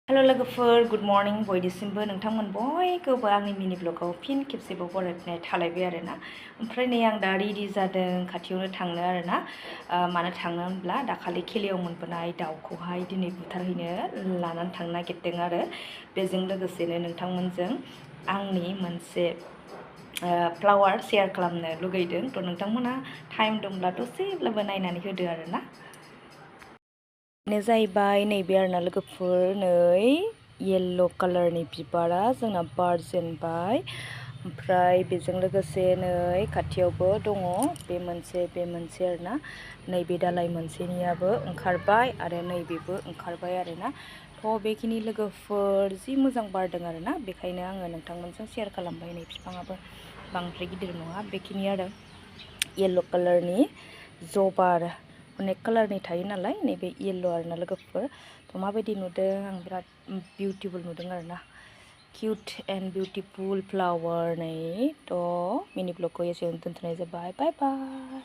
Hello लोगोफोर good morning बयनिसिमबो नोंथांमोन बयखौबो आंनि मिनि ब्लगाव फिन खेबसेबाव बरायनाय थालायबाय आरोना। ओमफ्राय नै आं दा रेडि जादों खाथियावनो थांनो आरोना। मानो थांनो होनब्ला दाखालि खेलियाव मोनबोनाय दाउखौहाय दिनै बुथारहैनो लानानै थांनो नागिरदों आरो बेजों लोगोसेनो नोंथांमोनजों आंनि मोनसे फ्लावार शेयार खालामनो लुगैदों। थ' नोंथांमोना टाइम दंब्ला दसेब्लाबो नायनानै होदो आरोना। जाहैबाय नैबे आरोना लोगोफोर, नै येल्ल' कालारनि बिबारा जोंना बारजेनबाय। ओमफ्राय बेजों लोगोसे नै खाथियावबो दङ बे मोनसे आरोना। नैबे दालाय मोनसेनियाबो ओंखारबाय आरो नैबेबो ओंखारबाय आरोना। थ' बेखिनि लोगोफोर जि मोजां बारदों आरोना, बेखायनो आङो नोंथांमोनजों शेयार खालामबाय। नै बिफाङाबो बांद्राय गिदिर नङा, बेखिनि आरो येल्ल' कालारनि जबा आरो अनेक कालारनि थायो नालाय, नैबे येल्ल' आरोना लोगोफोर। थ' माबायदि नुदों? आं बिराद बिउटिफुल नुदों आरोना, किउट एन्ड बिउटिफुल फ्लावार। नै थ' मिनि ब्लगखौ एसेयावनो दोनथ'नाय जाबाय। बाय बाय।